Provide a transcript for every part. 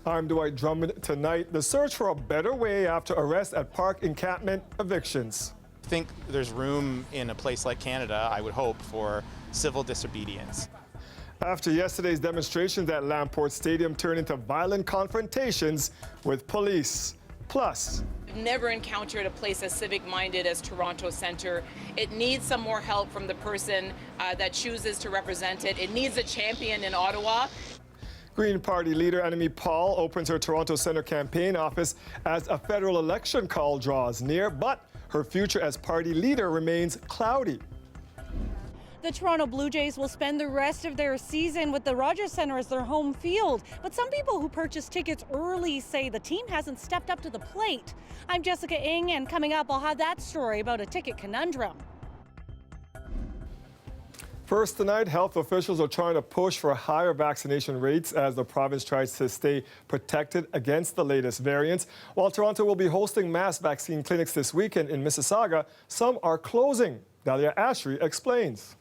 I'm Dwight Drummond. Tonight, the search for a better way after arrest at park encampment evictions. I think there's room in a place like Canada, I would hope, for civil disobedience. After yesterday's demonstrations at Lamport Stadium turned into violent confrontations with police. Plus, I've never encountered a place as civic-minded as Toronto Centre. It needs some more help from the person that chooses to represent it. It needs a champion in Ottawa. Green Party leader Annamie Paul opens her Toronto Centre campaign office as a federal election call draws near, but her future as party leader remains cloudy. The Toronto Blue Jays will spend the rest of their season with the Rogers Centre as their home field. But some people who purchased tickets early say the team hasn't stepped up to the plate. I'm Jessica Ng, and coming up, I'll have that story about a ticket conundrum. First tonight, health officials are trying to push for higher vaccination rates as the province tries to stay protected against the latest variants. While Toronto will be hosting mass vaccine clinics this weekend in Mississauga, some are closing. Dalia Ashry explains.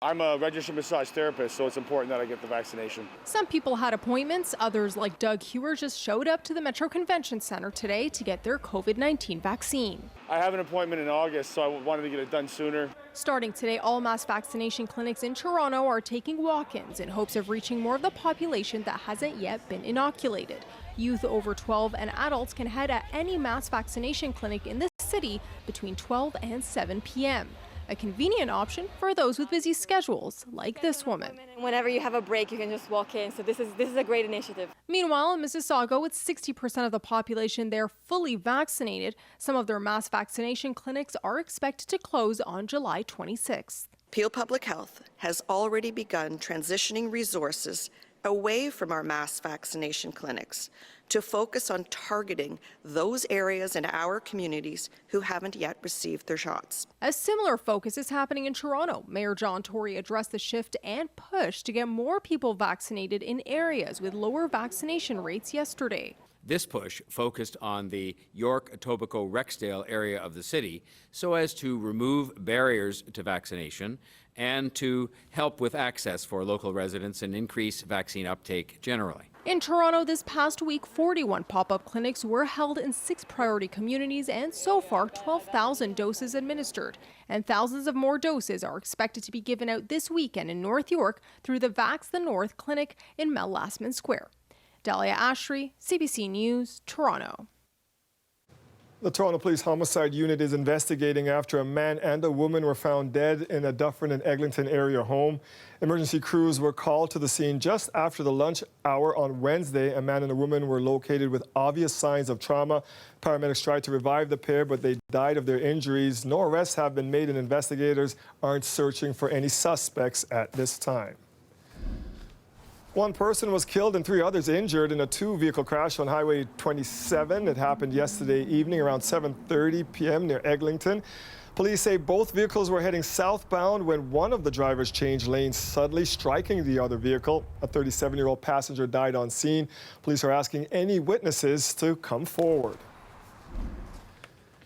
I'm a registered massage therapist, so it's important that I get the vaccination. Some people had appointments. Others, like Doug Hewer, just showed up to the Metro Convention Center today to get their COVID-19 vaccine. I have an appointment in August, so I wanted to get it done sooner. Starting today, all mass vaccination clinics in Toronto are taking walk-ins in hopes of reaching more of the population that hasn't yet been inoculated. Youth over 12 and adults can head at any mass vaccination clinic in this city between 12 and 7 p.m. A convenient option for those with busy schedules, like this woman. Whenever you have a break, you can just walk in. So this is a great initiative. Meanwhile, in Mississauga, with 60% of the population there fully vaccinated, some of their mass vaccination clinics are expected to close on July 26th. Peel Public Health has already begun transitioning resources away from our mass vaccination clinics to focus on targeting those areas in our communities who haven't yet received their shots. A similar focus is happening in Toronto. Mayor John Tory addressed the shift and push to get more people vaccinated in areas with lower vaccination rates yesterday. This push focused on the York, Etobicoke, Rexdale area of the city so as to remove barriers to vaccination and to help with access for local residents and increase vaccine uptake generally. In Toronto this past week, 41 pop-up clinics were held in 6 priority communities, and so far 12,000 doses administered. And thousands of more doses are expected to be given out this weekend in North York through the Vax the North clinic in Mel Lastman Square. Dalia Ashry, CBC News, Toronto. The Toronto Police Homicide Unit is investigating after a man and a woman were found dead in a Dufferin and Eglinton area home. Emergency crews were called to the scene just after the lunch hour on Wednesday. A man and a woman were located with obvious signs of trauma. Paramedics tried to revive the pair, but they died of their injuries. No arrests have been made, and investigators aren't searching for any suspects at this time. One person was killed and 3 others injured in a 2-vehicle crash on Highway 27. It happened yesterday evening around 7:30 p.m. near Eglinton. Police say both vehicles were heading southbound when one of the drivers changed lanes, suddenly striking the other vehicle. A 37-year-old passenger died on scene. Police are asking any witnesses to come forward.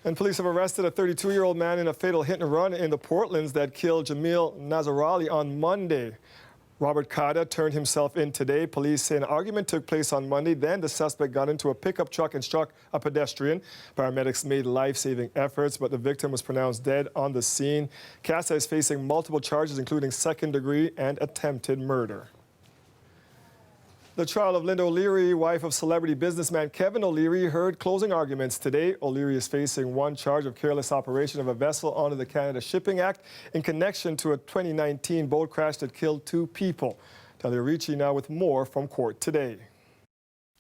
And police have arrested a 32-year-old man in a fatal hit-and-run in the Portlands that killed Jamil Nazarali on Monday. Robert Kada turned himself in today. Police say an argument took place on Monday. Then the suspect got into a pickup truck and struck a pedestrian. Paramedics made life-saving efforts, but the victim was pronounced dead on the scene. Casa is facing multiple charges, including second-degree and attempted murder. The trial of Linda O'Leary, wife of celebrity businessman Kevin O'Leary, heard closing arguments today. O'Leary is facing 1 charge of careless operation of a vessel under the Canada Shipping Act in connection to a 2019 boat crash that killed 2 people. Talia Ricci now with more from court today.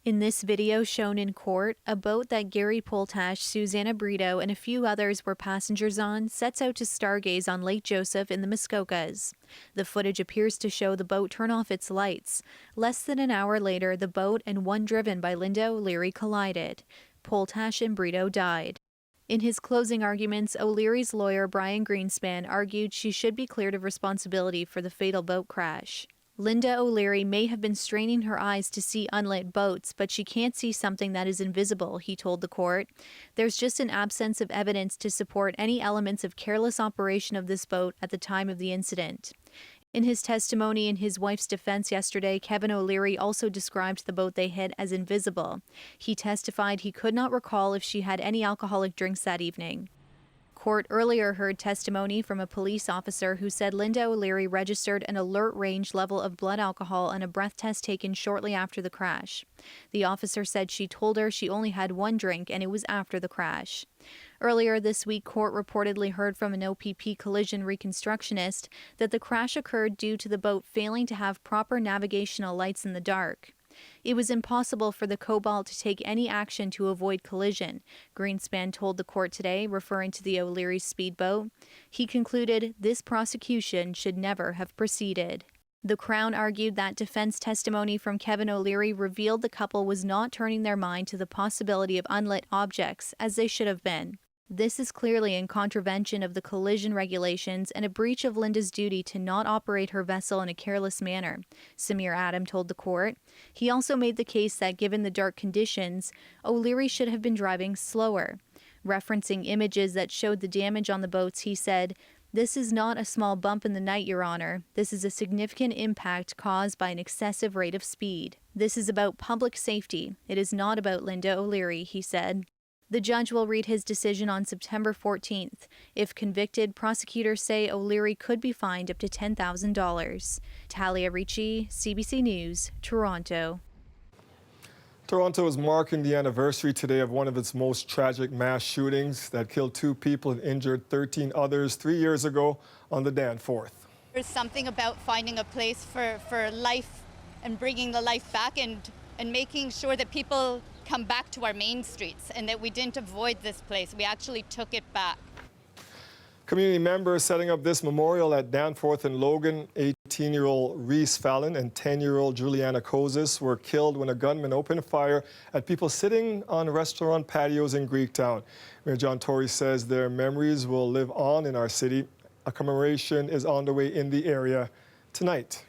In this video shown in court, a boat that Gary Poltash, Susanna Brito, and a few others were passengers on sets out to stargaze on Lake Joseph in the Muskokas. The footage appears to show the boat turn off its lights. Less than an hour later, the boat and one driven by Linda O'Leary collided. Poltash and Brito died. In his closing arguments, O'Leary's lawyer Brian Greenspan argued she should be cleared of responsibility for the fatal boat crash. Linda O'Leary may have been straining her eyes to see unlit boats, but she can't see something that is invisible, he told the court. There's just an absence of evidence to support any elements of careless operation of this boat at the time of the incident. In his testimony in his wife's defense yesterday, Kevin O'Leary also described the boat they hit as invisible. He testified he could not recall if she had any alcoholic drinks that evening. Court earlier heard testimony from a police officer who said Linda O'Leary registered an alert range level of blood alcohol on a breath test taken shortly after the crash. The officer said she told her she only had one drink and it was after the crash. Earlier this week, court reportedly heard from an OPP collision reconstructionist that the crash occurred due to the boat failing to have proper navigational lights in the dark. It was impossible for the Cobalt to take any action to avoid collision, Greenspan told the court today, referring to the O'Leary speedboat. He concluded this prosecution should never have proceeded. The Crown argued that defense testimony from Kevin O'Leary revealed the couple was not turning their mind to the possibility of unlit objects, as they should have been. This is clearly in contravention of the collision regulations and a breach of Linda's duty to not operate her vessel in a careless manner, Samir Adam told the court. He also made the case that given the dark conditions, O'Leary should have been driving slower. Referencing images that showed the damage on the boats, he said, "This is not a small bump in the night, Your Honor. This is a significant impact caused by an excessive rate of speed. This is about public safety. It is not about Linda O'Leary," he said. The judge will read his decision on September 14th. If convicted, prosecutors say O'Leary could be fined up to $10,000. Talia Ricci, CBC News, Toronto. Toronto is marking the anniversary today of one of its most tragic mass shootings that killed 2 people and injured 13 others 3 years ago on the Danforth. There's something about finding a place for life and bringing the life back and making sure that people come back to our main streets and that we didn't avoid this place. We actually took it back. Community members setting up this memorial at Danforth and Logan, 18-year-old Reese Fallon and 10-year-old Juliana Kozis were killed when a gunman opened fire at people sitting on restaurant patios in Greektown. Mayor John Tory says their memories will live on in our city. A commemoration is on the way in the area tonight.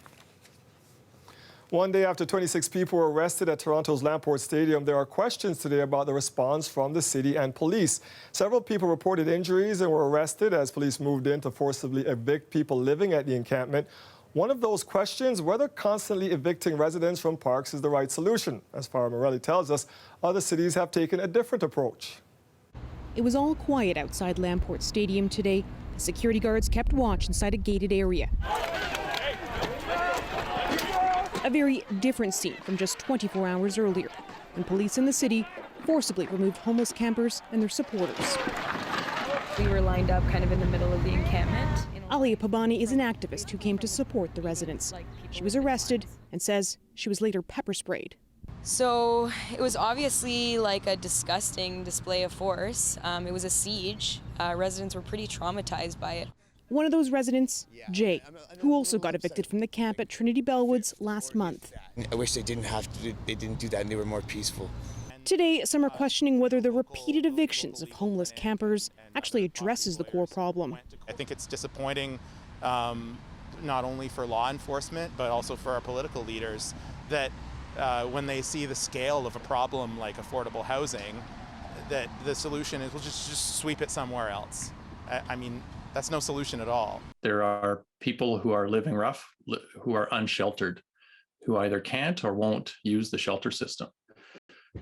One day after 26 people were arrested at Toronto's Lamport Stadium, there are questions today about the response from the city and police. Several people reported injuries and were arrested as police moved in to forcibly evict people living at the encampment. One of those questions, whether constantly evicting residents from parks is the right solution. As Farah Morelli tells us, other cities have taken a different approach. It was all quiet outside Lamport Stadium today. Security guards kept watch inside a gated area. A very different scene from just 24 hours earlier, when police in the city forcibly removed homeless campers and their supporters. We were lined up kind of in the middle of the encampment. Alia Pabani is an activist who came to support the residents. She was arrested and says she was later pepper sprayed. So it was obviously like a disgusting display of force. It was a siege. Residents were pretty traumatized by it. One of those residents, Jay, who also got evicted from the camp at Trinity Bellwoods last month. I wish they didn't do that and they were more peaceful. Today, some are questioning whether the repeated evictions of homeless campers actually addresses the core problem. I think it's disappointing not only for law enforcement, but also for our political leaders that when they see the scale of a problem like affordable housing, that the solution is we'll just sweep it somewhere else. I mean, that's no solution at all. There are people who are living rough, who are unsheltered, who either can't or won't use the shelter system.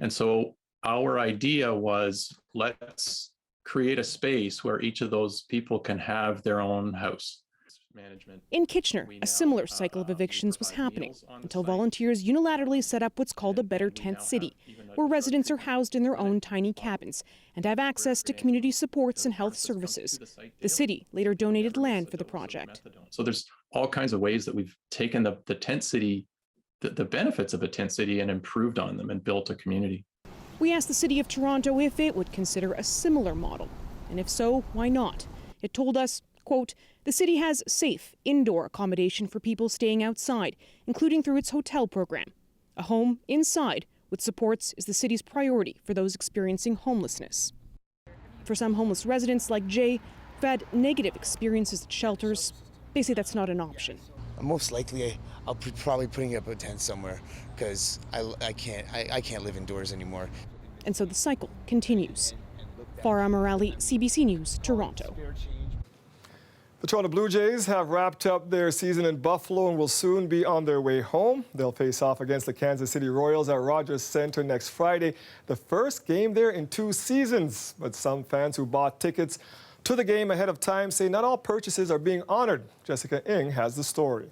And so our idea was, let's create a space where each of those people can have their own house. In Kitchener, a similar cycle of evictions was happening until volunteers unilaterally set up what's called a Better Tent City, where residents are housed in their own tiny cabins and have access to community supports and health services. The city later donated land for the project. So there's all kinds of ways that we've taken the tent city, the benefits of a tent city, and improved on them and built a community. We asked the City of Toronto if it would consider a similar model, and if so, why not? It told us, quote, the city has safe, indoor accommodation for people staying outside, including through its hotel program. A home inside with supports is the city's priority for those experiencing homelessness. For some homeless residents like Jay, who've had negative experiences at shelters, they say that's not an option. Most likely, I'll be probably putting up a tent somewhere because I can't live indoors anymore. And so the cycle continues. Farah Morelli, CBC News, Toronto. The Toronto Blue Jays have wrapped up their season in Buffalo and will soon be on their way home. They'll face off against the Kansas City Royals at Rogers Centre next Friday, the first game there in 2 seasons. But some fans who bought tickets to the game ahead of time say not all purchases are being honored. Jessica Ng has the story.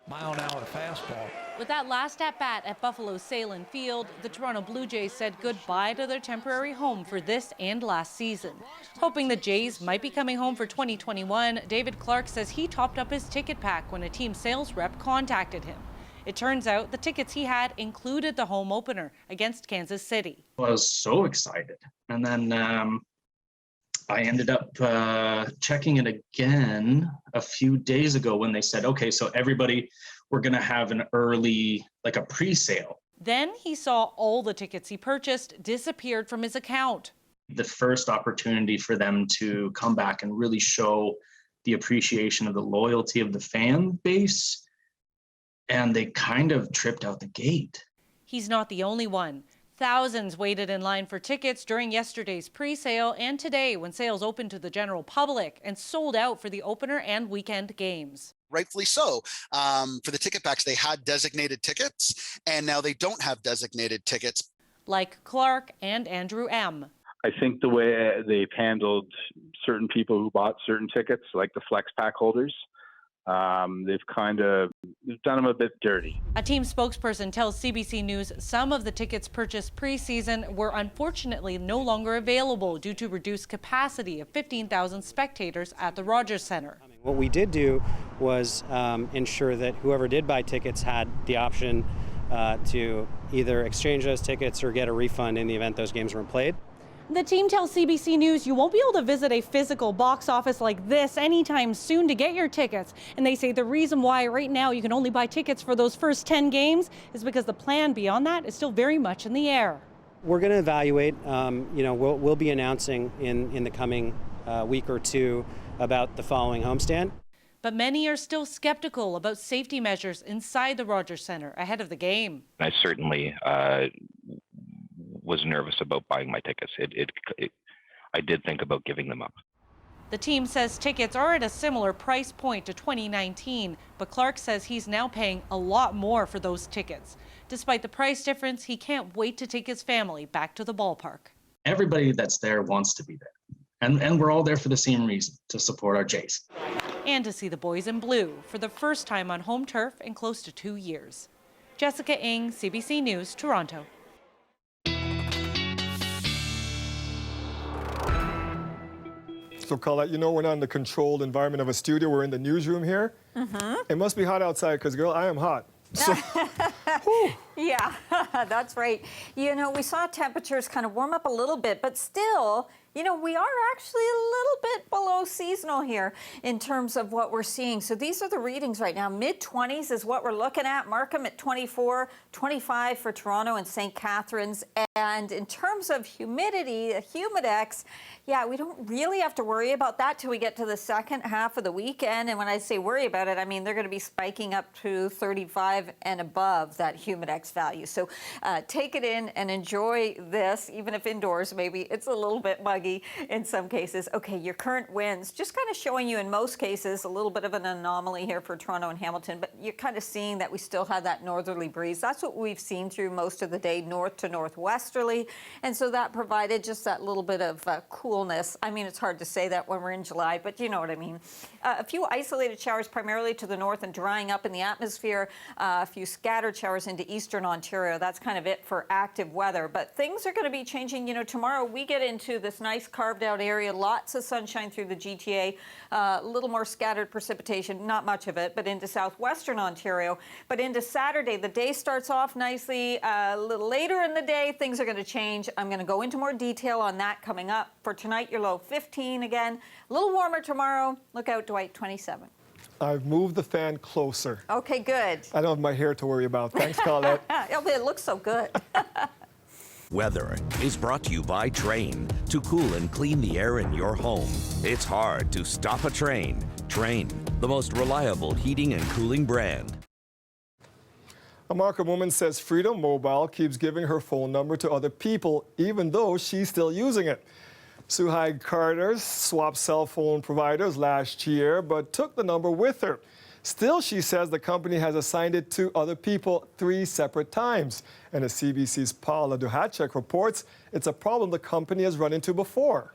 Mile-an-hour fastball. With that last at-bat at Buffalo's Salin Field, the Toronto Blue Jays said goodbye to their temporary home for this and last season. Hoping the Jays might be coming home for 2021, David Clark says he topped up his ticket pack when a team sales rep contacted him. It turns out the tickets he had included the home opener against Kansas City. I was so excited. And then I ended up checking it again a few days ago when they said, okay, so everybody, we're going to have an early, like a pre-sale. Then he saw all the tickets he purchased disappeared from his account. The first opportunity for them to come back and really show the appreciation of the loyalty of the fan base. And they kind of tripped out the gate. He's not the only one. Thousands waited in line for tickets during yesterday's pre-sale and today when sales opened to the general public and sold out for the opener and weekend games. Rightfully so. For the ticket packs, they had designated tickets, and now they don't have designated tickets. Like Clark and Andrew M. I think the way they've handled certain people who bought certain tickets, like the flex pack holders, they've kind of done them a bit dirty. A team spokesperson tells CBC News some of the tickets purchased pre-season were unfortunately no longer available due to reduced capacity of 15,000 spectators at the Rogers Centre. What we did do was ensure that whoever did buy tickets had the option to either exchange those tickets or get a refund in the event those games weren't played. The team tells CBC News you won't be able to visit a physical box office like this anytime soon to get your tickets. And they say the reason why right now you can only buy tickets for those first 10 games is because the plan beyond that is still very much in the air. We're going to evaluate, we'll be announcing in the coming week or two about the following homestand. But many are still skeptical about safety measures inside the Rogers Centre ahead of the game. I certainly was nervous about buying my tickets. I did think about giving them up. The team says tickets are at a similar price point to 2019, but Clark says he's now paying a lot more for those tickets. Despite the price difference, he can't wait to take his family back to the ballpark. Everybody that's there wants to be there. And we're all there for the same reason, to support our Jays. And to see the boys in blue for the first time on home turf in close to 2 years. Jessica Ng, CBC News, Toronto. So, Colette, we're not in the controlled environment of a studio. We're in the newsroom here. It must be hot outside because, girl, I am hot. So, yeah, that's right. We saw temperatures kind of warm up a little bit, but still, we are actually a little bit below seasonal here in terms of what we're seeing. So these are the readings right now. Mid-20s is what we're looking at. Markham at 24, 25 for Toronto and St. Catharines. And in terms of humidity, the humidex, yeah, we don't really have to worry about that till we get to the second half of the weekend. And when I say worry about it, I mean they're going to be spiking up to 35 and above that humidex value. So take it in and enjoy this, even if indoors maybe it's a little bit muggy in some cases. Okay, your current winds, just kind of showing you in most cases a little bit of an anomaly here for Toronto and Hamilton, but you're kind of seeing that we still have that northerly breeze. That's what we've seen through most of the day, north to northwesterly. And so that provided just that little bit of coolness. I mean, it's hard to say that when we're in July, but you know what I mean. A few isolated showers primarily to the north and drying up in the atmosphere. A few scattered showers into eastern Ontario. That's kind of it for active weather. But things are going to be changing. Tomorrow we get into this nice carved out area. Lots of sunshine through the GTA. A little more scattered precipitation. Not much of it, but into southwestern Ontario. But into Saturday, the day starts off nicely. A little later in the day, things are going to change. I'm going to go into more detail on that coming up. For tonight, your low 15 again. A little warmer tomorrow. Look out, Dwight, 27. I've moved the fan closer. Okay, good. I don't have my hair to worry about. Thanks, Colette. It looks so good. Weather is brought to you by Train. To cool and clean the air in your home, it's hard to stop a train. Train, the most reliable heating and cooling brand. A Markham woman says Freedom Mobile keeps giving her phone number to other people, even though she's still using it. Suhai Carter swapped cell phone providers last year, but took the number with her. Still, she says the company has assigned it to other people 3 separate times. And as CBC's Paula Duhacek reports, it's a problem the company has run into before.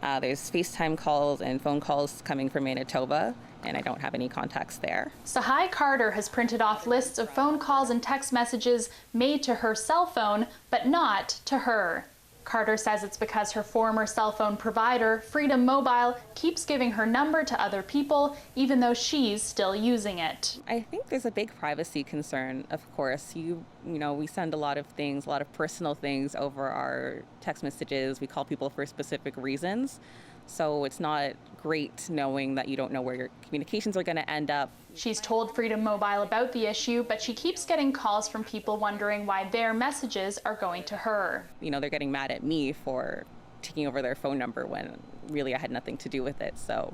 There's FaceTime calls and phone calls coming from Manitoba, and I don't have any contacts there. Suhai Carter has printed off lists of phone calls and text messages made to her cell phone, but not to her. Carter says it's because her former cell phone provider, Freedom Mobile, keeps giving her number to other people, even though she's still using it. I think there's a big privacy concern, of course. You know, we send a lot of things, a lot of personal things over our text messages. We call people for specific reasons. So it's not great knowing that you don't know where your communications are going to end up. She's told Freedom Mobile about the issue, but she keeps getting calls from people wondering why their messages are going to her. You know, they're getting mad at me for taking over their phone number when really I had nothing to do with it. So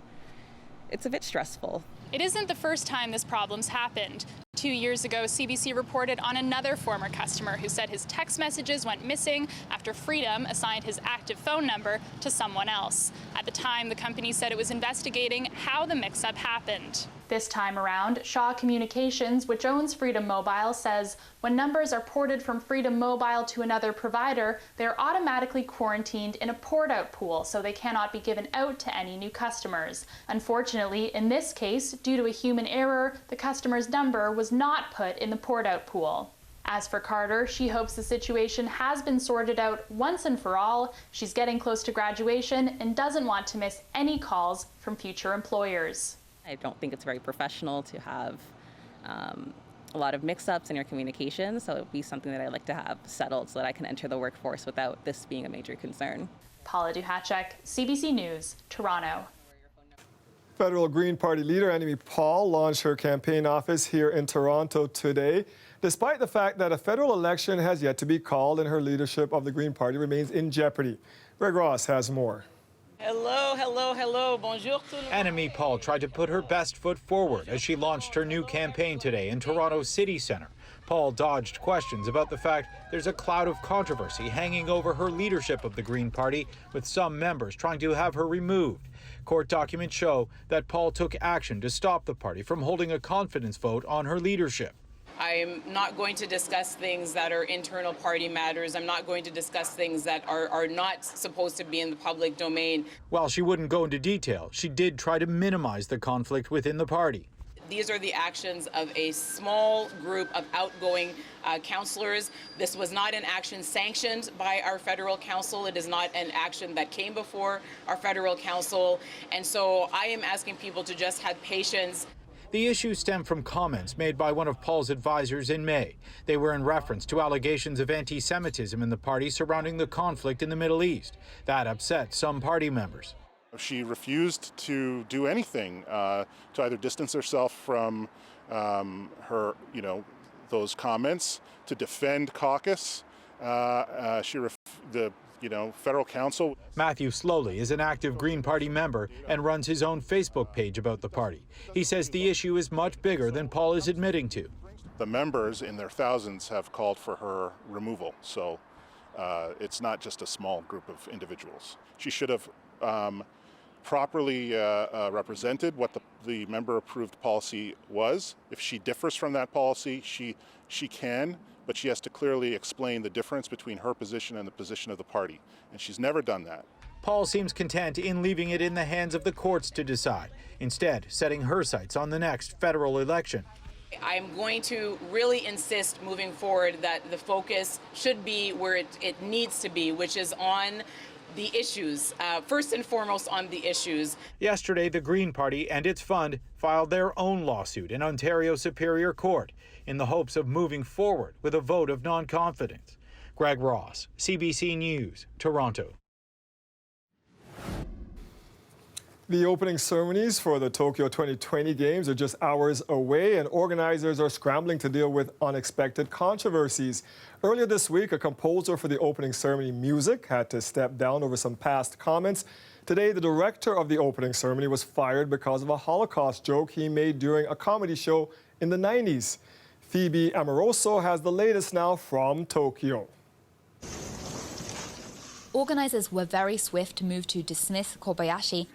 it's a bit stressful. It isn't the first time this problem's happened. 2 years ago, CBC reported on another former customer who said his text messages went missing after Freedom assigned his active phone number to someone else. At the time, the company said it was investigating how the mix-up happened. This time around, Shaw Communications, which owns Freedom Mobile, says when numbers are ported from Freedom Mobile to another provider, they're automatically quarantined in a port-out pool, so they cannot be given out to any new customers. Unfortunately, in this case, due to a human error, the customer's number was not put in the port-out pool. As for Carter, she hopes the situation has been sorted out once and for all. She's getting close to graduation and doesn't want to miss any calls from future employers. I don't think it's very professional to have a lot of mix-ups in your communication, so it would be something that I'd like to have settled so that I can enter the workforce without this being a major concern. Paula Duhacek, CBC News, Toronto. Federal Green Party leader Annamie Paul launched her campaign office here in Toronto today, despite the fact that a federal election has yet to be called and her leadership of the Green Party remains in jeopardy. Greg Ross has more. Hello, hello, hello. Bonjour tout le monde. Annamie Paul tried to put her best foot forward as she launched her new campaign today in Toronto's City Centre. Paul dodged questions about the fact there's a cloud of controversy hanging over her leadership of the Green Party, with some members trying to have her removed. Court documents show that Paul took action to stop the party from holding a confidence vote on her leadership. I'm not going to discuss things that are internal party matters. I'm not going to discuss things that are not supposed to be in the public domain. While she wouldn't go into detail, she did try to minimize the conflict within the party. These are the actions of a small group of outgoing councillors. This was not an action sanctioned by our federal council. It is not an action that came before our federal council. And so I am asking people to just have patience. The issue stemmed from comments made by one of Paul's advisors in May. They were in reference to allegations of anti-Semitism in the party surrounding the conflict in the Middle East. That upset some party members. She refused to do anything to either distance herself from her, those comments, to defend caucus. The federal council. Matthew Slowly is an active Green Party member and runs his own Facebook page about the party. He says the issue is much bigger than Paul is admitting to. The members in their thousands have called for her removal, so it's not just a small group of individuals. She should have properly represented what the member-approved policy was. If she differs from that policy, she can, but she has to clearly explain the difference between her position and the position of the party, and she's never done that. Paul seems content in leaving it in the hands of the courts to decide, instead setting her sights on the next federal election. I'm going to really insist moving forward that the focus should be where it needs to be, which is on the issues, first and foremost on the issues. Yesterday, the Green Party and its fund filed their own lawsuit in Ontario Superior Court in the hopes of moving forward with a vote of non-confidence. Greg Ross, CBC News, Toronto. The opening ceremonies for the Tokyo 2020 Games are just hours away, and organizers are scrambling to deal with unexpected controversies. Earlier this week, a composer for the opening ceremony music had to step down over some past comments. Today, the director of the opening ceremony was fired because of a Holocaust joke he made during a comedy show in the 90s. Phoebe Amoroso has the latest now from Tokyo. Organizers were very swift to move to dismiss Kobayashi.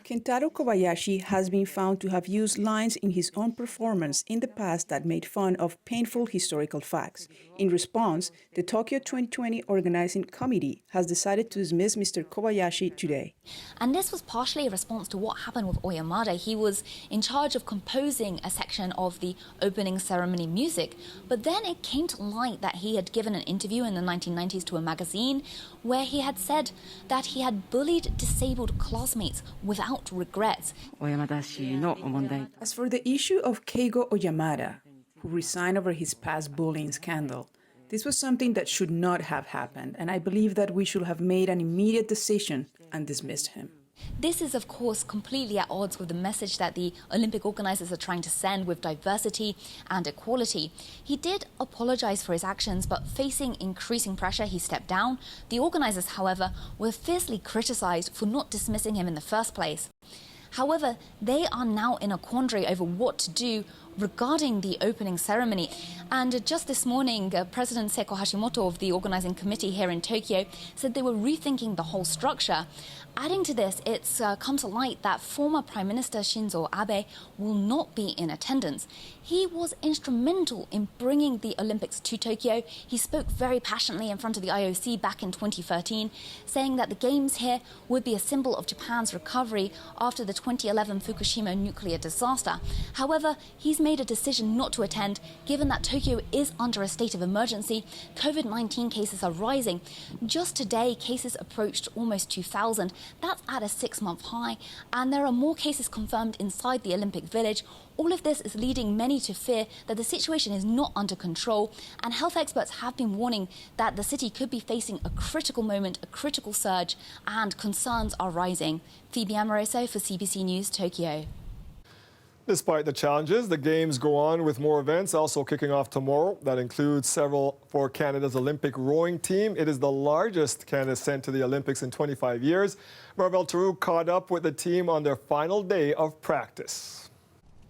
Kentaro Kobayashi has been found to have used lines in his own performance in the past that made fun of painful historical facts. In response, the Tokyo 2020 organizing committee has decided to dismiss Mr. Kobayashi today. And this was partially a response to what happened with Oyamada. He was in charge of composing a section of the opening ceremony music, but then it came to light that he had given an interview in the 1990s to a magazine where he had said that he had bullied disabled classmates without regrets. As for the issue of Keigo Oyamada, who resigned over his past bullying scandal, this was something that should not have happened, and I believe that we should have made an immediate decision and dismissed him. This is, of course, completely at odds with the message that the Olympic organizers are trying to send with diversity and equality. He did apologize for his actions, but facing increasing pressure, he stepped down. The organizers, however, were fiercely criticized for not dismissing him in the first place. However, they are now in a quandary over what to do regarding the opening ceremony. And just this morning, President Seiko Hashimoto of the organizing committee here in Tokyo said they were rethinking the whole structure. Adding to this, it's come to light that former Prime Minister Shinzo Abe will not be in attendance. He was instrumental in bringing the Olympics to Tokyo. He spoke very passionately in front of the IOC back in 2013, saying that the Games here would be a symbol of Japan's recovery after the 2011 Fukushima nuclear disaster. However, he's made a decision not to attend, given that Tokyo is under a state of emergency. COVID-19 cases are rising. Just today, cases approached almost 2,000. That's at a 6-month high, and there are more cases confirmed inside the Olympic Village. All of this is leading many to fear that the situation is not under control, and health experts have been warning that the city could be facing a critical moment, a critical surge, and concerns are rising. Phoebe Amoroso for CBC News, Tokyo. Despite the challenges, the Games go on with more events also kicking off tomorrow. That includes several for Canada's Olympic rowing team. It is the largest Canada sent to the Olympics in 25 years. Marvel Taru caught up with the team on their final day of practice.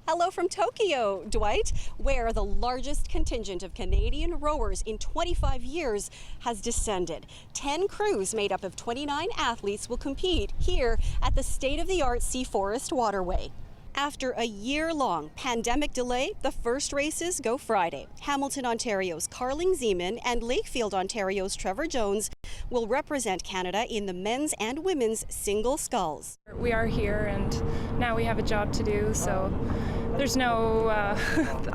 Hello from Tokyo, Dwight, where the largest contingent of Canadian rowers in 25 years has descended. 10 crews made up of 29 athletes will compete here at the state-of-the-art Sea Forest Waterway. After a year-long pandemic delay, the first races go Friday. Hamilton, Ontario's Carling Zeman and Lakefield, Ontario's Trevor Jones will represent Canada in the men's and women's single sculls. We are here and now we have a job to do, so there's no,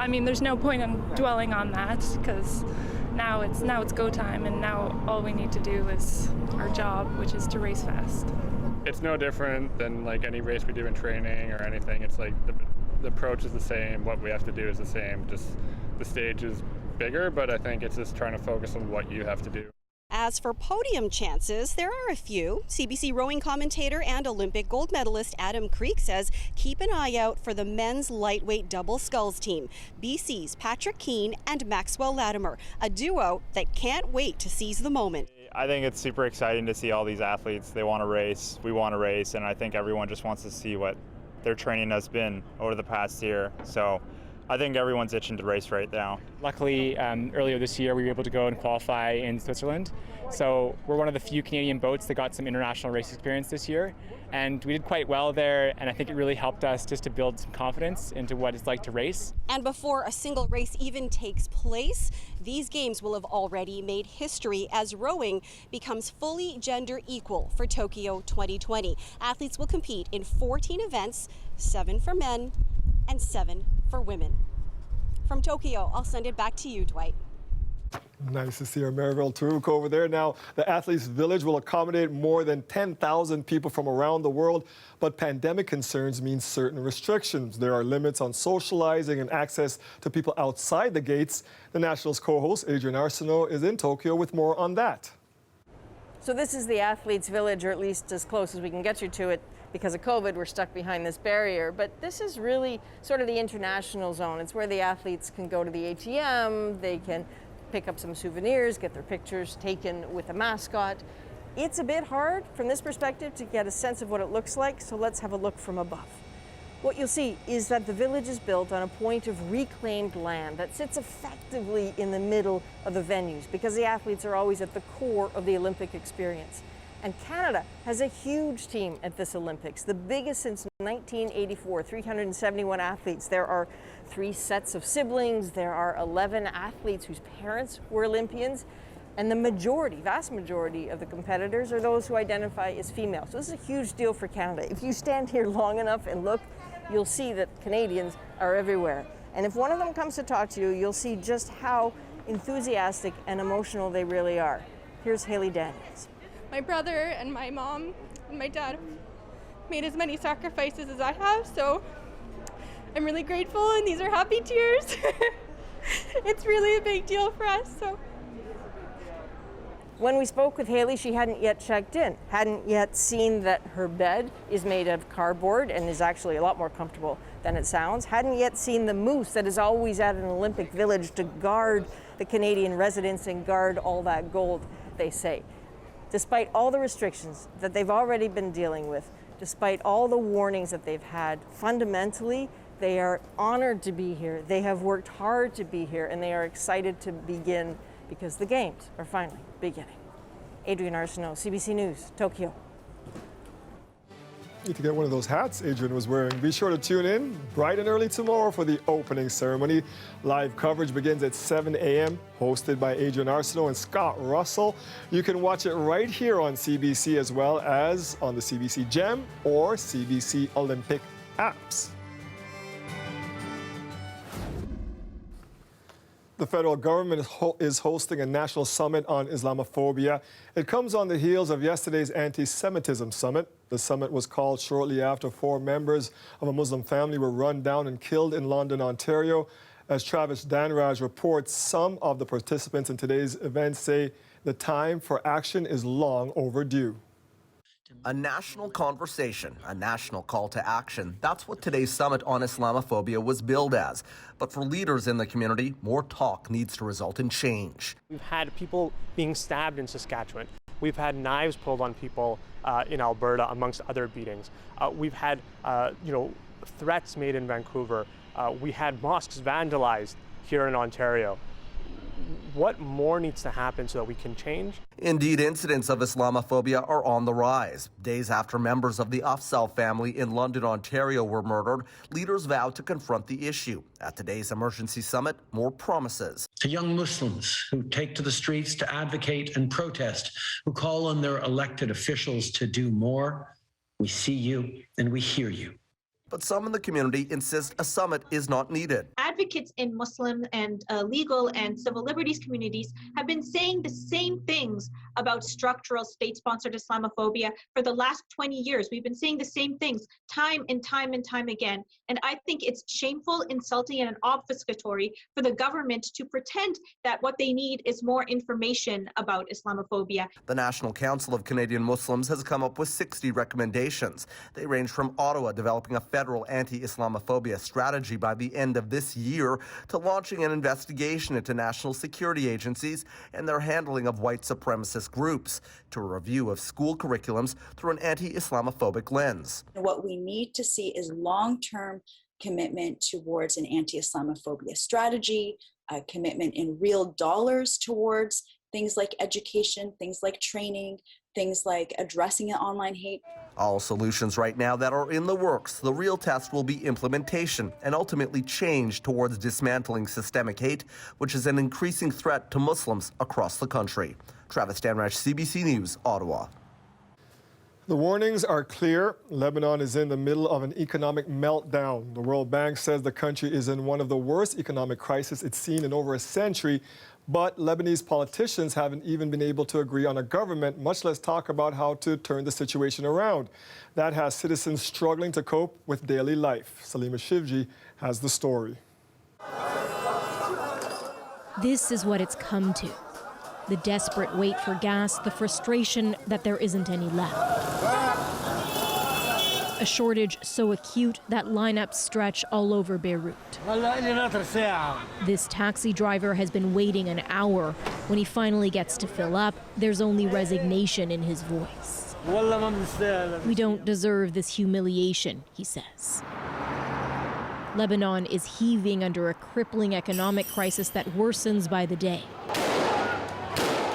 there's no point in dwelling on that, because now it's go time, and now all we need to do is our job, which is to race fast. It's no different than like any race we do in training or anything. It's like the approach is the same, what we have to do is the same, just the stage is bigger, but I think it's just trying to focus on what you have to do. As for podium chances, there are a few. CBC rowing commentator and Olympic gold medalist Adam Creek says keep an eye out for the men's lightweight double sculls team, BC's Patrick Keane and Maxwell Latimer, a duo that can't wait to seize the moment. I think it's super exciting to see all these athletes. They want to race, we want to race, and I think everyone just wants to see what their training has been over the past year. So I think everyone's itching to race right now. Luckily, earlier this year, we were able to go and qualify in Switzerland. So we're one of the few Canadian boats that got some international race experience this year. And we did quite well there, and I think it really helped us just to build some confidence into what it's like to race. And before a single race even takes place, these games will have already made history as rowing becomes fully gender equal for Tokyo 2020. Athletes will compete in 14 events, 7 for men and 7 for women. From Tokyo, I'll send it back to you, Dwight. Nice to see our Maribel Taruk over there. Now, the Athletes Village will accommodate more than 10,000 people from around the world, but pandemic concerns mean certain restrictions. There are limits on socializing and access to people outside the gates. The Nationals co-host, Adrian Arsenault, is in Tokyo with more on that. So this is the Athletes Village, or at least as close as we can get you to it. Because of COVID, we're stuck behind this barrier, but this is really sort of the international zone. It's where the athletes can go to the ATM, they can pick up some souvenirs, get their pictures taken with a mascot. It's a bit hard from this perspective to get a sense of what it looks like, so let's have a look from above. What you'll see is that the village is built on a point of reclaimed land that sits effectively in the middle of the venues because the athletes are always at the core of the Olympic experience. And Canada has a huge team at this Olympics, the biggest since 1984, 371 athletes. There are 3 sets of siblings, there are 11 athletes whose parents were Olympians, and the majority, vast majority of the competitors are those who identify as female. So this is a huge deal for Canada. If you stand here long enough and look, you'll see that Canadians are everywhere. And if one of them comes to talk to you, you'll see just how enthusiastic and emotional they really are. Here's Haley Daniels. My brother and my mom and my dad made as many sacrifices as I have, so I'm really grateful, and these are happy tears. It's really a big deal for us. So. When we spoke with Haley, she hadn't yet checked in, hadn't yet seen that her bed is made of cardboard and is actually a lot more comfortable than it sounds, hadn't yet seen the moose that is always at an Olympic village to guard the Canadian residents and guard all that gold, they say. Despite all the restrictions that they've already been dealing with, despite all the warnings that they've had, fundamentally, they are honored to be here. They have worked hard to be here, and they are excited to begin because the games are finally beginning. Adrienne Arsenault, CBC News, Tokyo. Need to get one of those hats Adrienne was wearing. Be sure to tune in bright and early tomorrow for the opening ceremony. Live coverage begins at 7 a.m., hosted by Adrienne Arsenault and Scott Russell. You can watch it right here on CBC as well as on the CBC Gem or CBC Olympic apps. The federal government is hosting a national summit on Islamophobia. It comes on the heels of yesterday's anti-Semitism summit. The summit was called shortly after 4 members of a Muslim family were run down and killed in London, Ontario. As Travis Danraj reports, some of the participants in today's event say the time for action is long overdue. A national conversation, a national call to action. That's what today's summit on Islamophobia was billed as. But for leaders in the community, more talk needs to result in change. We've had people being stabbed in Saskatchewan. We've had knives pulled on people in Alberta, amongst other beatings. We've had, threats made in Vancouver. We had mosques vandalized here in Ontario. What more needs to happen so that we can change? Indeed, incidents of Islamophobia are on the rise. Days after members of the Afzal family in London, Ontario were murdered, leaders vowed to confront the issue. At today's emergency summit, more promises. To young Muslims who take to the streets to advocate and protest, who call on their elected officials to do more, we see you and we hear you. But some in the community insist a summit is not needed. Advocates in Muslim and legal and civil liberties communities have been saying the same things about structural state-sponsored Islamophobia for the last 20 years. We've been saying the same things time and time and time again. And I think it's shameful, insulting, and obfuscatory for the government to pretend that what they need is more information about Islamophobia. The National Council of Canadian Muslims has come up with 60 recommendations. They range from Ottawa developing a federal anti-Islamophobia strategy by the end of this year to launching an investigation into national security agencies and their handling of white supremacist groups, to a review of school curriculums through an anti-Islamophobic lens. What we need to see is long-term commitment towards an anti-Islamophobia strategy, a commitment in real dollars towards things like education, things like training, things like addressing online hate. All solutions right now that are in the works. The real test will be implementation and ultimately change towards dismantling systemic hate, which is an increasing threat to Muslims across the country. Travis Danraj, CBC News, Ottawa. The warnings are clear. Lebanon is in the middle of an economic meltdown. The World Bank says the country is in one of the worst economic crises it's seen in over a century. But Lebanese politicians haven't even been able to agree on a government, much less talk about how to turn the situation around. That has citizens struggling to cope with daily life. Salima Shivji has the story. This is what it's come to. The desperate wait for gas, the frustration that there isn't any left. A shortage so acute that lineups stretch all over Beirut. This taxi driver has been waiting an hour. When he finally gets to fill up, there's only resignation in his voice. We don't deserve this humiliation, he says. Lebanon is heaving under a crippling economic crisis that worsens by the day.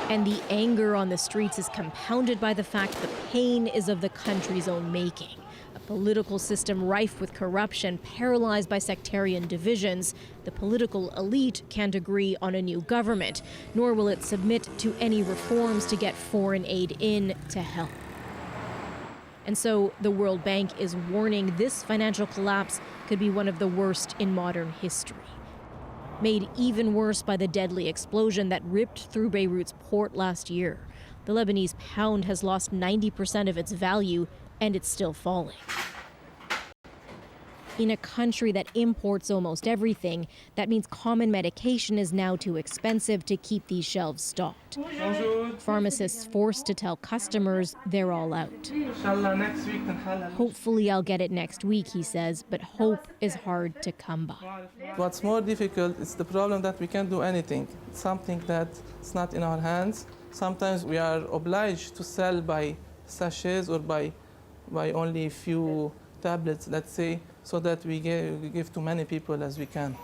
And the anger on the streets is compounded by the fact the pain is of the country's own making. A political system rife with corruption, paralyzed by sectarian divisions. The political elite can't agree on a new government, nor will it submit to any reforms to get foreign aid in to help. And so the World Bank is warning this financial collapse could be one of the worst in modern history. Made even worse by the deadly explosion that ripped through Beirut's port last year. The Lebanese pound has lost 90% of its value, and it's still falling. In a country that imports almost everything, that means common medication is now too expensive to keep these shelves stocked. Pharmacists forced to tell customers they're all out. Hopefully I'll get it next week, he says, but hope is hard to come by. What's more difficult is the problem that we can't do anything. It's something that's not in our hands. Sometimes we are obliged to sell by sachets or by only a few tablets, let's say, so that we give to many people as we can.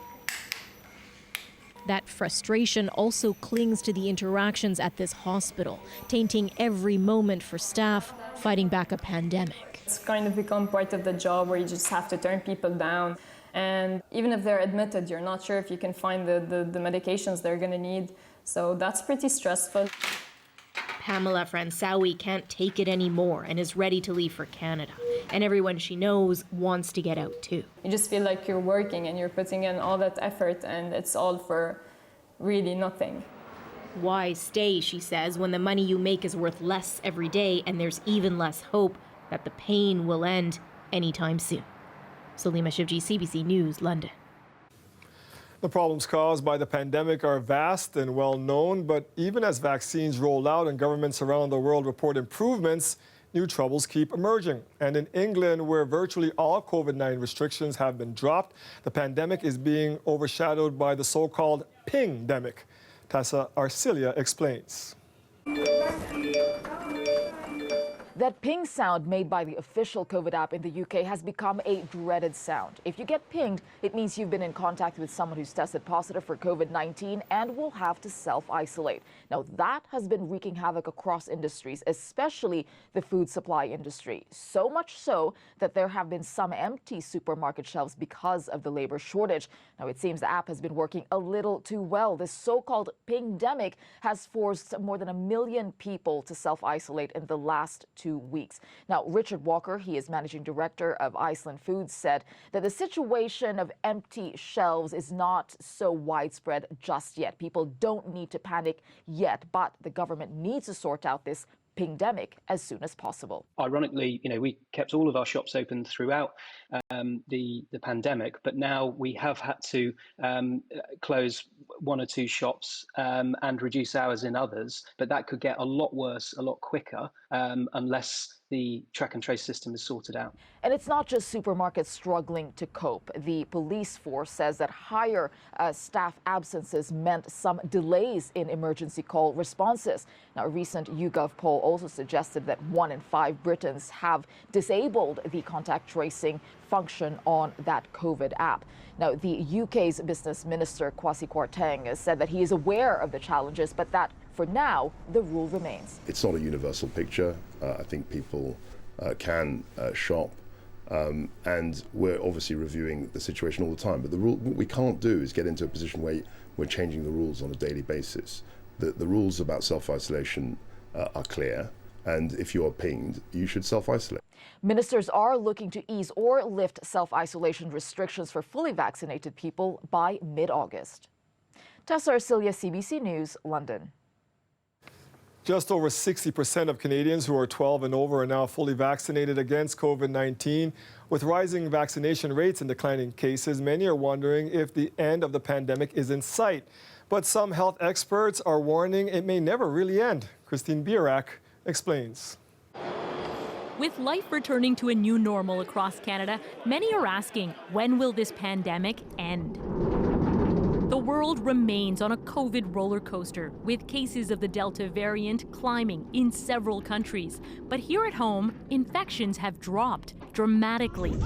That frustration also clings to the interactions at this hospital, tainting every moment for staff fighting back a pandemic. It's kind of become part of the job where you just have to turn people down. And even if they're admitted, you're not sure if you can find the medications they're going to need. So that's pretty stressful. Pamela Francoui can't take it anymore and is ready to leave for Canada. And everyone she knows wants to get out too. You just feel like you're working and you're putting in all that effort and it's all for really nothing. Why stay, she says, when the money you make is worth less every day and there's even less hope that the pain will end anytime soon. Salima Shivji, CBC News, London. The problems caused by the pandemic are vast and well known, but even as vaccines roll out and governments around the world report improvements, new troubles keep emerging. And in England, where virtually all COVID-19 restrictions have been dropped, the pandemic is being overshadowed by the so-called ping-demic. Tessa Arcilia explains. That ping sound made by the official COVID app in the UK has become a dreaded sound. If you get pinged, it means you've been in contact with someone who's tested positive for COVID-19 and will have to self-isolate. Now, that has been wreaking havoc across industries, especially the food supply industry. So much so that there have been some empty supermarket shelves because of the labor shortage. Now, it seems the app has been working a little too well. This so-called ping-demic has forced more than 1 million people to self-isolate in the last 2 weeks. Now, Richard Walker, he is managing director of Iceland Foods, said that the situation of empty shelves is not so widespread just yet. People don't need to panic yet, but the government needs to sort out this ping-demic as soon as possible. Ironically, we kept all of our shops open throughout the pandemic, but now we have had to close 1 or 2 shops and reduce hours in others. But that could get a lot worse, a lot quicker, unless the track and trace system is sorted out. And it's not just supermarkets struggling to cope. The police force says that higher staff absences meant some delays in emergency call responses. Now, a recent YouGov poll also suggested that 1 in 5 Britons have disabled the contact tracing function on that COVID app. Now, the UK's business minister, Kwasi Kwarteng, said that he is aware of the challenges, but that for now, the rule remains. It's not a universal picture. I think people can shop, and we're obviously reviewing the situation all the time. But what we can't do is get into a position where we're changing the rules on a daily basis. The rules about self-isolation are clear, and if you are pinged, you should self-isolate. Ministers are looking to ease or lift self-isolation restrictions for fully vaccinated people by mid-August. Tessa Arcilia, CBC News, London. Just over 60% of Canadians who are 12 and over are now fully vaccinated against COVID-19. With rising vaccination rates and declining cases, many are wondering if the end of the pandemic is in sight. But some health experts are warning it may never really end. Christine Bierak explains. With life returning to a new normal across Canada, many are asking, when will this pandemic end? The world remains on a COVID roller coaster, with cases of the Delta variant climbing in several countries. But here at home, infections have dropped dramatically,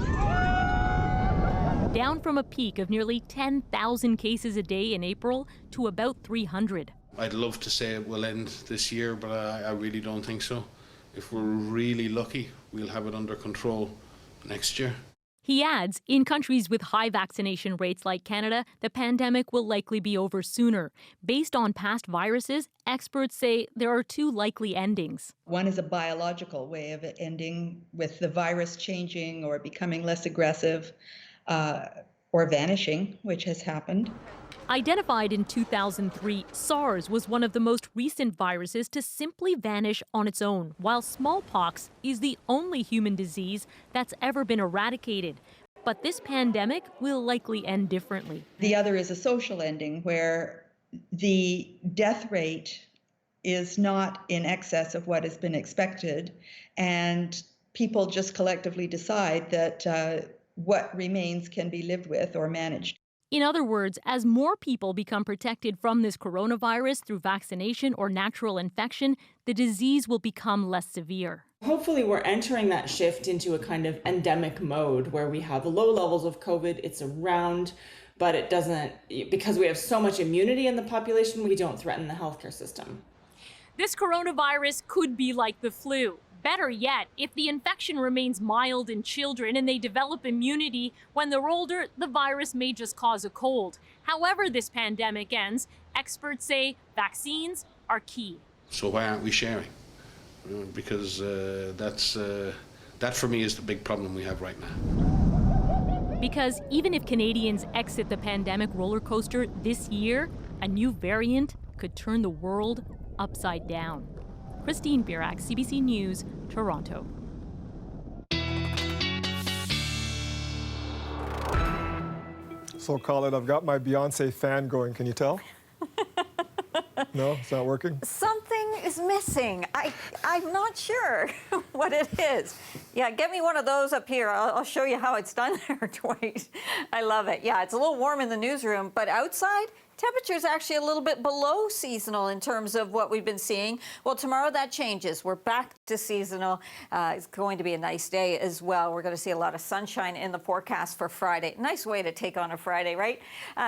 down from a peak of nearly 10,000 cases a day in April to about 300. I'd love to say it will end this year, but I really don't think so. If we're really lucky, we'll have it under control next year. He adds, in countries with high vaccination rates like Canada, the pandemic will likely be over sooner. Based on past viruses, experts say there are two likely endings. One is a biological way of it ending, with the virus changing or becoming less aggressive or vanishing, which has happened. Identified in 2003, SARS was one of the most recent viruses to simply vanish on its own, while smallpox is the only human disease that's ever been eradicated. But this pandemic will likely end differently. The other is a social ending, where the death rate is not in excess of what has been expected, and people just collectively decide that what remains can be lived with or managed. In other words, as more people become protected from this coronavirus through vaccination or natural infection, the disease will become less severe. Hopefully we're entering that shift into a kind of endemic mode where we have low levels of COVID, it's around, but it doesn't, because we have so much immunity in the population, we don't threaten the healthcare system. This coronavirus could be like the flu. Better yet, if the infection remains mild in children and they develop immunity, when they're older, the virus may just cause a cold. However this pandemic ends, experts say vaccines are key. So why aren't we sharing? Because that for me is the big problem we have right now. Because even if Canadians exit the pandemic roller coaster this year, a new variant could turn the world upside down. Christine Birak, CBC News, Toronto. So, Colin, I've got my Beyonce fan going. Can you tell? No, it's not working? Something is missing. I'm not sure what it is. Yeah, get me one of those up here. I'll show you how it's done there, Dwight. I love it. Yeah, it's a little warm in the newsroom, but outside, temperature's actually a little bit below seasonal in terms of what we've been seeing. Well, tomorrow that changes. We're back to seasonal. It's going to be a nice day as well. We're going to see a lot of sunshine in the forecast for Friday. Nice way to take on a Friday, right?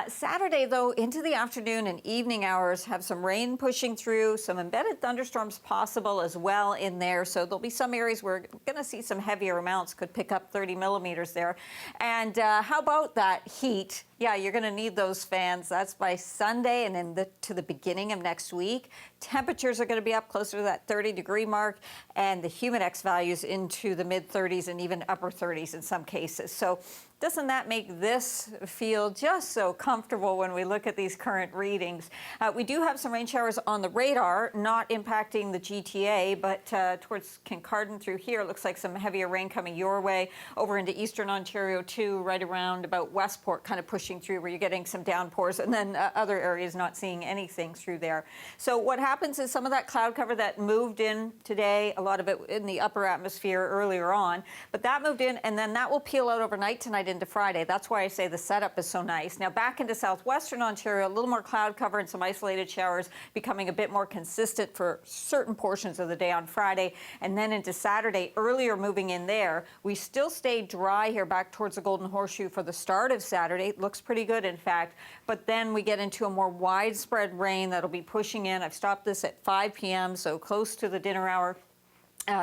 Saturday, though, into the afternoon and evening hours, have some rain pushing through, some embedded thunderstorms possible as well in there. So there'll be some areas where we're going to see some heavier amounts, could pick up 30 millimeters there. And how about that heat? Yeah, you're going to need those fans. That's by Sunday and then to the beginning of next week. Temperatures are going to be up closer to that 30-degree mark, and the humidex values into the mid-30s and even upper 30s in some cases. So doesn't that make this feel just so comfortable when we look at these current readings? We do have some rain showers on the radar, not impacting the GTA, but towards Kincardine through here, it looks like some heavier rain coming your way. Over into eastern Ontario, too, right around about Westport, kind of pushing through where you're getting some downpours, and then other areas not seeing anything through there. So what happens is some of that cloud cover that moved in today, a lot of it in the upper atmosphere earlier on, but that moved in, and then that will peel out overnight tonight into Friday. That's why I say the setup is so nice. Now back into southwestern Ontario, a little more cloud cover and some isolated showers becoming a bit more consistent for certain portions of the day on Friday. And then into Saturday, earlier moving in there. We still stay dry here back towards the Golden Horseshoe for the start of Saturday. It looks pretty good, in fact. But then we get into a more widespread rain that'll be pushing in. I've stopped this at 5 p.m., so close to the dinner hour.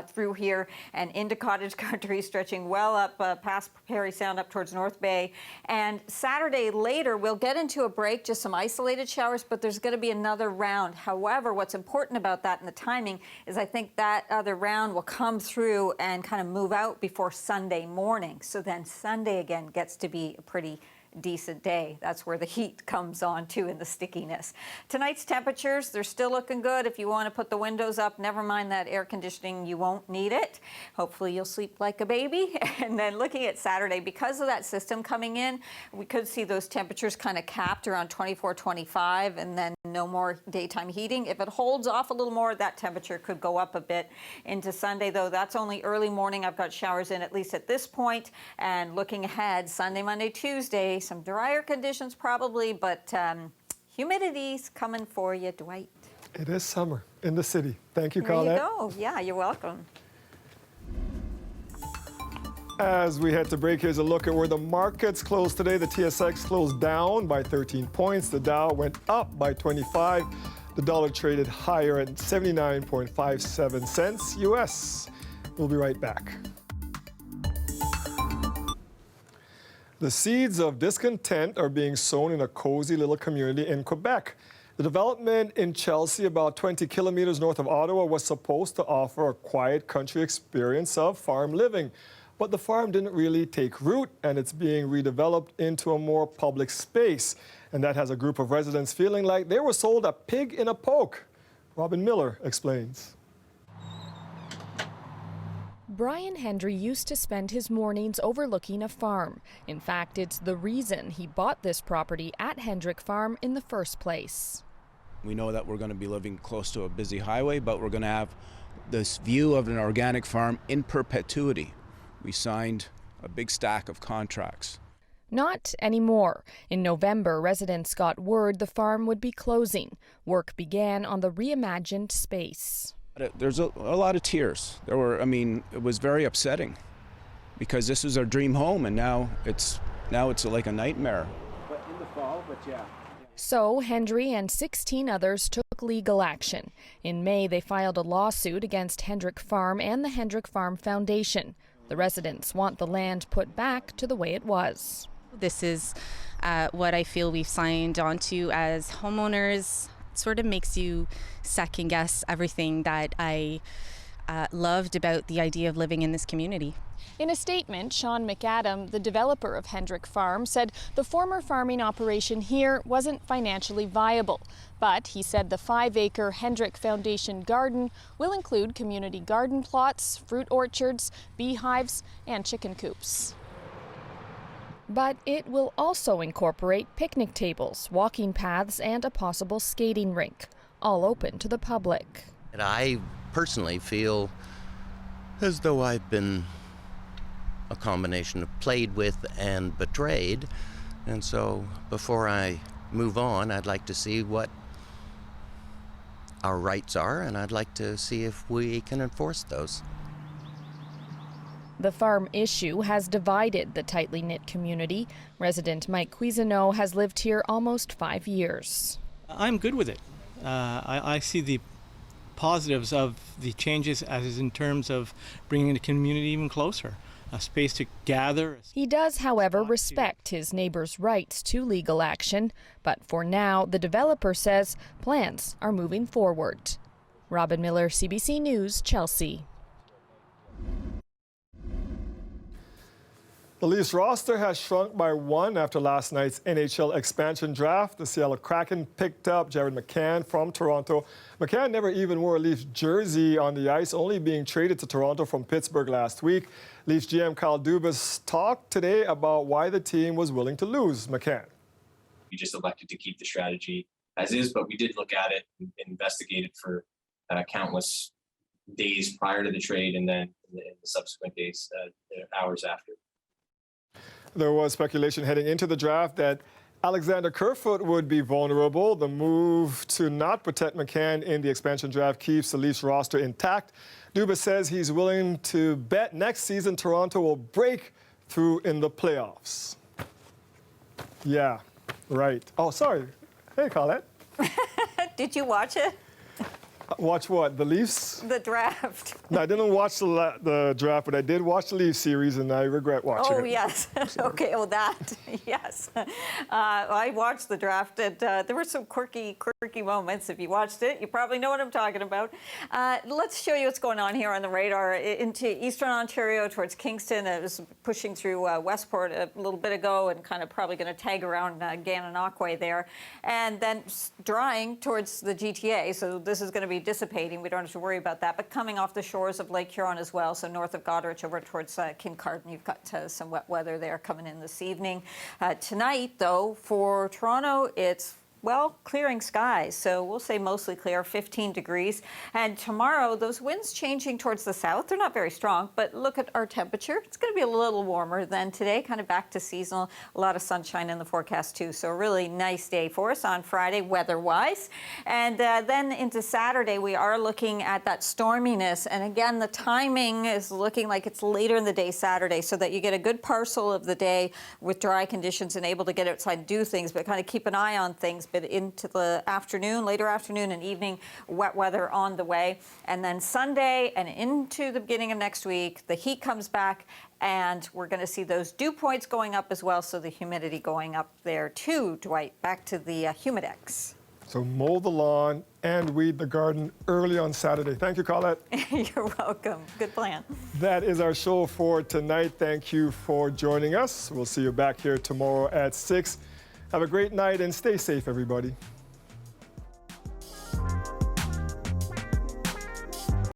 Through here and into Cottage Country, stretching well up past Parry Sound up towards North Bay. And Saturday later, we'll get into a break, just some isolated showers, but there's going to be another round. However, what's important about that and the timing is I think that other round will come through and kind of move out before Sunday morning. So then Sunday again gets to be a pretty decent day. That's where the heat comes on too, and the stickiness. Tonight's temperatures, they're still looking good. If you want to put the windows up, never mind that air conditioning, you won't need it. Hopefully you'll sleep like a baby. And then looking at Saturday, because of that system coming in, we could see those temperatures kind of capped around 24, 25, and then no more daytime heating. If it holds off a little more, that temperature could go up a bit into Sunday, though. That's only early morning. I've got showers in at least at this point. And looking ahead, Sunday, Monday, Tuesday, some drier conditions probably, but humidity's coming for you, Dwight. It is summer in the city. Thank you, Colette. There you go. Yeah, you're welcome. As we head to break, here's a look at where the markets closed today. The TSX closed down by 13 points. The Dow went up by 25. The dollar traded higher at 79.57 cents US. We'll be right back. The seeds of discontent are being sown in a cozy little community in Quebec. The development in Chelsea, about 20 kilometers north of Ottawa, was supposed to offer a quiet country experience of farm living. But the farm didn't really take root, and it's being redeveloped into a more public space. And that has a group of residents feeling like they were sold a pig in a poke. Robin Miller explains. Brian Hendry used to spend his mornings overlooking a farm. In fact, it's the reason he bought this property at Hendrick Farm in the first place. We know that we're going to be living close to a busy highway, but we're going to have this view of an organic farm in perpetuity. We signed a big stack of contracts. Not anymore. In November, residents got word the farm would be closing. Work began on the reimagined space. There's a lot of tears. It was very upsetting because this was our dream home, and now it's like a nightmare. But in the fall, yeah. So Hendry and 16 others took legal action. In May, they filed a lawsuit against Hendrick Farm and the Hendrick Farm Foundation. The residents want the land put back to the way it was. This is what I feel we've signed onto as homeowners. It sort of makes you second guess everything that I loved about the idea of living in this community. In a statement, Sean McAdam, the developer of Hendrick Farm, said the former farming operation here wasn't financially viable. But he said the 5-acre Hendrick Foundation garden will include community garden plots, fruit orchards, beehives, and chicken coops. But it will also incorporate picnic tables, walking paths, and a possible skating rink, all open to the public. And I personally feel as though I've been a combination of played with and betrayed. And so before I move on, I'd like to see what our rights are, and I'd like to see if we can enforce those. The farm issue has divided the tightly knit community. Resident Mike Cuisinot has lived here almost 5 years. I'm good with it. I see the positives of the changes as in terms of bringing the community even closer, a space to gather. He does, however, respect his neighbors' rights to legal action. But for now, the developer says plans are moving forward. Robin Miller, CBC News, Chelsea. The Leafs roster has shrunk by 1 after last night's NHL expansion draft. The Seattle Kraken picked up Jared McCann from Toronto. McCann never even wore a Leafs jersey on the ice, only being traded to Toronto from Pittsburgh last week. Leafs GM Kyle Dubas talked today about why the team was willing to lose McCann. We just elected to keep the strategy as is, but we did look at it and investigate it for countless days prior to the trade and then in the subsequent days, hours after. There was speculation heading into the draft that Alexander Kerfoot would be vulnerable. The move to not protect McCann in the expansion draft keeps the Leafs roster intact. Dubas says he's willing to bet next season Toronto will break through in the playoffs. Yeah, right. Oh, sorry. Hey, Colette. Did you watch it? Watch what? The Leafs? The draft. No, I didn't watch the draft, but I did watch the Leafs series, and I regret watching it. Oh, yes. Okay, well, that, yes. I watched the draft, and there were some quirky moments. If you watched it, you probably know what I'm talking about. Let's show you what's going on here on the radar. Into eastern Ontario towards Kingston. It was pushing through Westport a little bit ago and kind of probably going to tag around Gananoque there. And then drying towards the GTA, so this is going to be dissipating. We don't have to worry about that. But coming off the shores of Lake Huron as well, so north of Goderich over towards Kincardine, you've got some wet weather there coming in this evening. Tonight, though, for Toronto, it's well, clearing skies. So we'll say mostly clear, 15 degrees. And tomorrow, those winds changing towards the south. They're not very strong, but look at our temperature. It's going to be a little warmer than today, kind of back to seasonal. A lot of sunshine in the forecast too. So a really nice day for us on Friday, weather-wise. And then into Saturday, we are looking at that storminess. And again, the timing is looking like it's later in the day Saturday, so that you get a good parcel of the day with dry conditions and able to get outside and do things, but kind of keep an eye on things. But into the afternoon, later afternoon and evening, wet weather on the way. And then Sunday and into the beginning of next week, the heat comes back, and we're going to see those dew points going up as well, so the humidity going up there too, Dwight. Back to the Humidex. So mow the lawn and weed the garden early on Saturday. Thank you, Colette. You're welcome. Good plan. That is our show for tonight. Thank you for joining us. We'll see you back here tomorrow at 6. Have a great night and stay safe, everybody.